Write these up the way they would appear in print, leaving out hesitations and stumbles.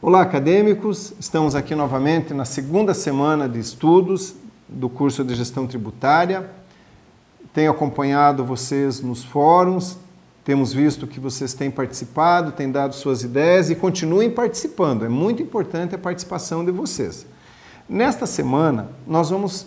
Olá, acadêmicos! Estamos aqui novamente na segunda semana de estudos do curso de Gestão Tributária. Tenho acompanhado vocês nos fóruns, temos visto que vocês têm participado, têm dado suas ideias e continuem participando. É muito importante a participação de vocês. Nesta semana, nós vamos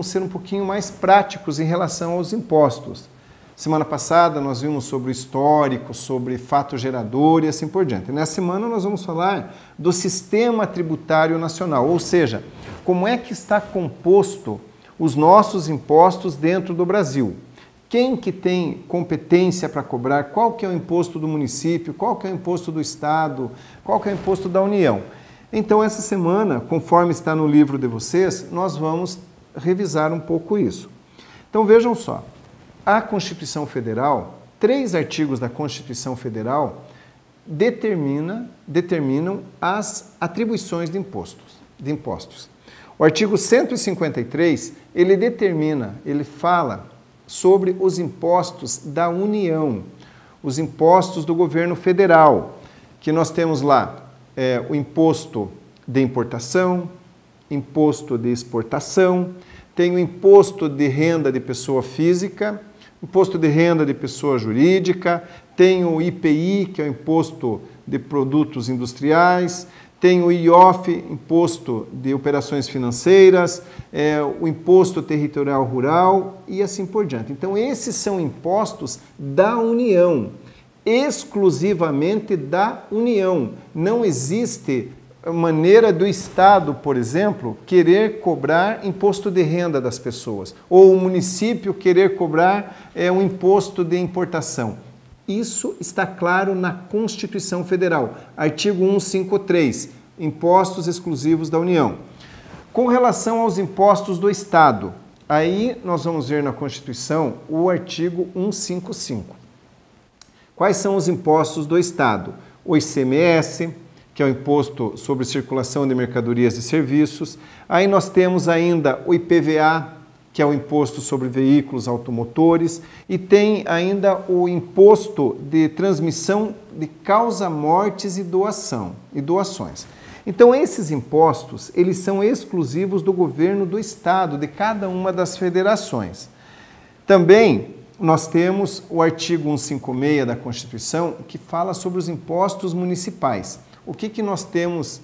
ser um pouquinho mais práticos em relação aos impostos. Semana passada nós vimos sobre o histórico, sobre fato gerador e assim por diante. Nessa semana nós vamos falar do sistema tributário nacional, ou seja, como é que está composto os nossos impostos dentro do Brasil. Quem que tem competência para cobrar, qual que é o imposto do município, qual que é o imposto do Estado, qual que é o imposto da União. Então essa semana, conforme está no livro de vocês, nós vamos revisar um pouco isso. Então vejam só. A Constituição Federal, 3 artigos da Constituição Federal determinam as atribuições de impostos. O artigo 153, ele fala sobre os impostos da União, os impostos do governo federal, que nós temos lá o imposto de importação, imposto de exportação, tem o imposto de renda de pessoa física, imposto de renda de pessoa jurídica, tem o IPI, que é o imposto de produtos industriais, tem o IOF, imposto de operações financeiras, o imposto territorial rural e assim por diante. Então, esses são impostos da União, exclusivamente da União. Não existe maneira do Estado, por exemplo, querer cobrar imposto de renda das pessoas, ou o município querer cobrar um imposto de importação. Isso está claro na Constituição Federal, artigo 153, impostos exclusivos da União. Com relação aos impostos do Estado, aí nós vamos ver na Constituição o artigo 155. Quais são os impostos do Estado? O ICMS, que é o Imposto sobre Circulação de Mercadorias e Serviços. Aí nós temos ainda o IPVA, que é o Imposto sobre Veículos Automotores, e tem ainda o Imposto de Transmissão de Causa-Mortes e doações. Então, esses impostos, eles são exclusivos do governo do Estado, de cada uma das federações. Também nós temos o artigo 156 da Constituição, que fala sobre os impostos municipais. O que nós temos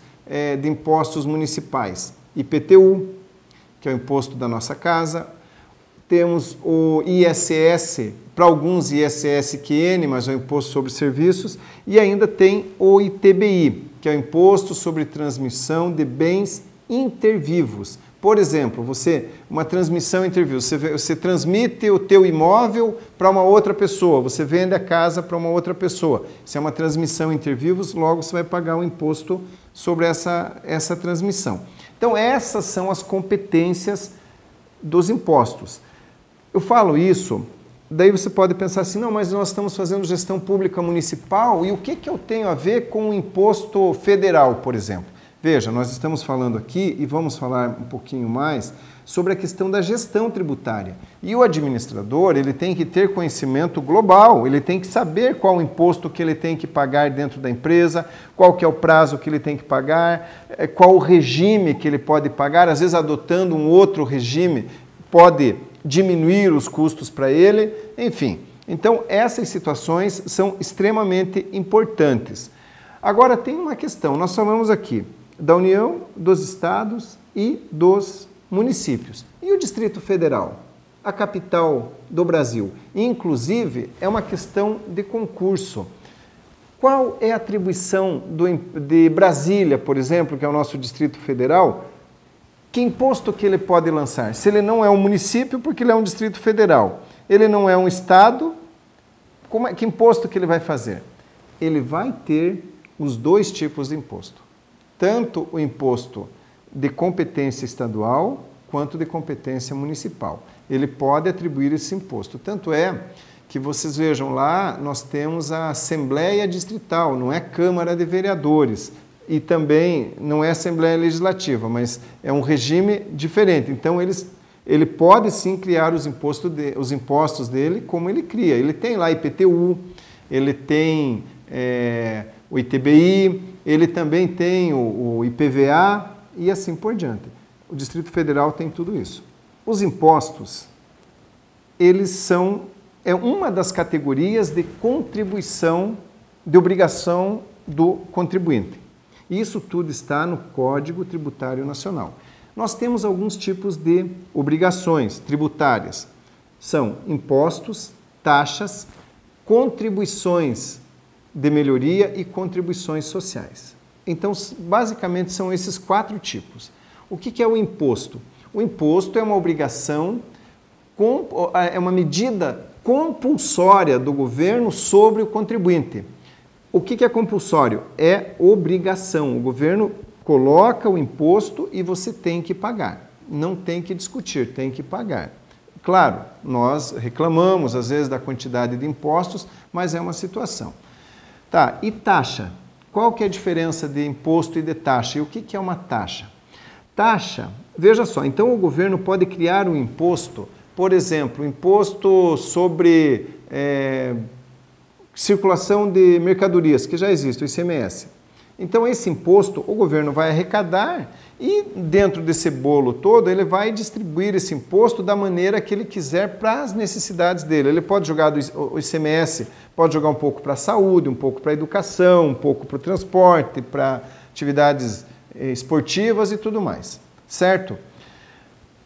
de impostos municipais? IPTU, que é o imposto da nossa casa. Temos o ISS, para alguns ISS-QN, mas é o imposto sobre serviços. E ainda tem o ITBI, que é o imposto sobre transmissão de bens intervivos. Por exemplo, uma transmissão intervivos, você transmite o teu imóvel para uma outra pessoa, você vende a casa para uma outra pessoa. Se é uma transmissão intervivos, logo você vai pagar um imposto sobre essa transmissão. Então, essas são as competências dos impostos. Eu falo isso, daí você pode pensar assim, não, mas nós estamos fazendo gestão pública municipal e o que eu tenho a ver com o imposto federal, por exemplo? Veja, nós estamos falando aqui e vamos falar um pouquinho mais sobre a questão da gestão tributária. E o administrador, ele tem que ter conhecimento global, ele tem que saber qual o imposto que ele tem que pagar dentro da empresa, qual que é o prazo que ele tem que pagar, qual o regime que ele pode pagar, às vezes adotando um outro regime pode diminuir os custos para ele, enfim. Então, essas situações são extremamente importantes. Agora, tem uma questão, nós falamos aqui da União, dos Estados e dos municípios. E o Distrito Federal? A capital do Brasil. Inclusive, é uma questão de concurso. Qual é a atribuição de Brasília, por exemplo, que é o nosso Distrito Federal? Que imposto que ele pode lançar? Se ele não é um município, porque ele é um Distrito Federal. Ele não é um Estado, que imposto que ele vai fazer? Ele vai ter os 2 tipos de imposto. Tanto o imposto de competência estadual quanto de competência municipal. Ele pode atribuir esse imposto. Tanto é que vocês vejam lá, nós temos a Assembleia Distrital, não é Câmara de Vereadores. E também não é Assembleia Legislativa, mas é um regime diferente. Então, ele pode sim criar os impostos dele como ele cria. Ele tem lá IPTU, ele tem o ITBI, ele também tem o IPVA e assim por diante. O Distrito Federal tem tudo isso. Os impostos, eles são uma das categorias de contribuição, de obrigação do contribuinte. Isso tudo está no Código Tributário Nacional. Nós temos alguns tipos de obrigações tributárias. São impostos, taxas, contribuições de melhoria e contribuições sociais. Então, basicamente, são esses 4 tipos. O que é o imposto? O imposto é uma obrigação, é uma medida compulsória do governo sobre o contribuinte. O que é compulsório? É obrigação. O governo coloca o imposto e você tem que pagar. Não tem que discutir, tem que pagar. Claro, nós reclamamos às vezes da quantidade de impostos, mas é uma situação. Tá, e taxa? Qual que é a diferença de imposto e de taxa? E o que é uma taxa? Taxa, veja só, então o governo pode criar um imposto, por exemplo, imposto sobre circulação de mercadorias, que já existe, o ICMS. Então esse imposto o governo vai arrecadar e dentro desse bolo todo ele vai distribuir esse imposto da maneira que ele quiser para as necessidades dele. Ele pode jogar o ICMS, pode jogar um pouco para a saúde, um pouco para a educação, um pouco para o transporte, para atividades esportivas e tudo mais, certo?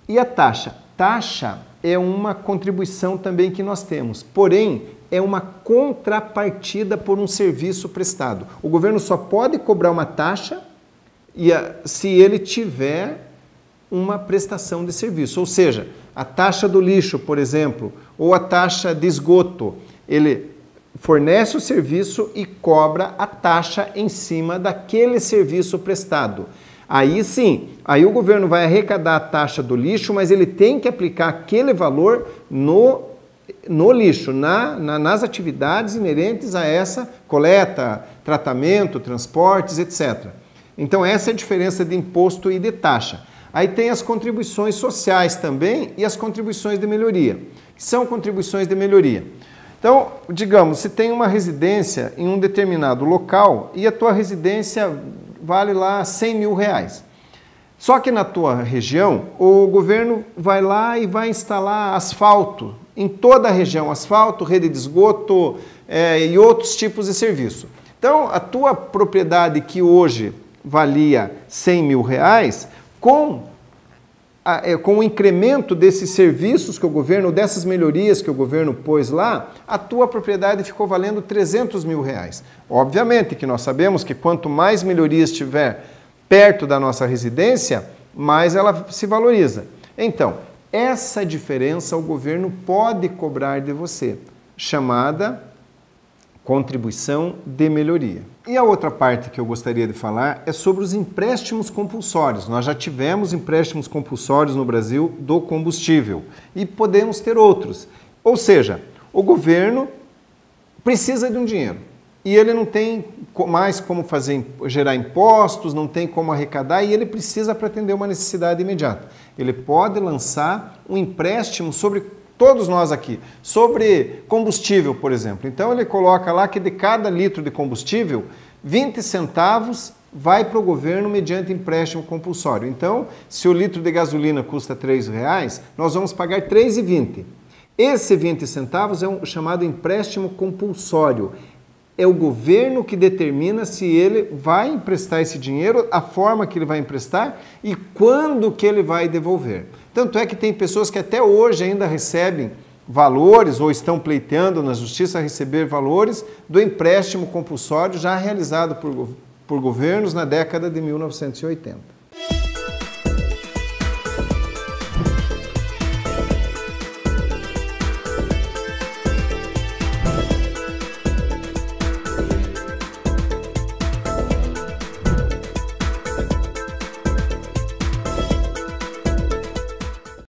E a taxa? Taxa é uma contribuição também que nós temos, porém é uma contrapartida por um serviço prestado. O governo só pode cobrar uma taxa se ele tiver uma prestação de serviço. Ou seja, a taxa do lixo, por exemplo, ou a taxa de esgoto, ele fornece o serviço e cobra a taxa em cima daquele serviço prestado. Aí sim, aí o governo vai arrecadar a taxa do lixo, mas ele tem que aplicar aquele valor no lixo, nas atividades inerentes a essa coleta, tratamento, transportes, etc. Então essa é a diferença de imposto e de taxa. Aí tem as contribuições sociais também e as contribuições de melhoria, que são contribuições de melhoria. Então, digamos, se tem uma residência em um determinado local e a tua residência vale lá 100 mil reais. Só que na tua região, o governo vai lá e vai instalar asfalto em toda a região, asfalto, rede de esgoto e outros tipos de serviço. Então, a tua propriedade que hoje valia 100 mil reais, com o incremento desses serviços que o governo, dessas melhorias que o governo pôs lá, a tua propriedade ficou valendo 300 mil reais. Obviamente que nós sabemos que quanto mais melhorias tiver perto da nossa residência, mais ela se valoriza. Então, essa diferença o governo pode cobrar de você, chamada contribuição de melhoria. E a outra parte que eu gostaria de falar é sobre os empréstimos compulsórios. Nós já tivemos empréstimos compulsórios no Brasil do combustível e podemos ter outros. Ou seja, o governo precisa de um dinheiro e ele não tem mais como gerar impostos, não tem como arrecadar e ele precisa para atender uma necessidade imediata. Ele pode lançar um empréstimo sobre todos nós aqui, sobre combustível, por exemplo. Então ele coloca lá que de cada litro de combustível, 20 centavos vai para o governo mediante empréstimo compulsório. Então, se o litro de gasolina custa R$3, nós vamos pagar R$ 3,20. Esse 20 centavos é um chamado empréstimo compulsório. É o governo que determina se ele vai emprestar esse dinheiro, a forma que ele vai emprestar e quando que ele vai devolver. Tanto é que tem pessoas que até hoje ainda recebem valores ou estão pleiteando na justiça a receber valores do empréstimo compulsório já realizado por governos na década de 1980.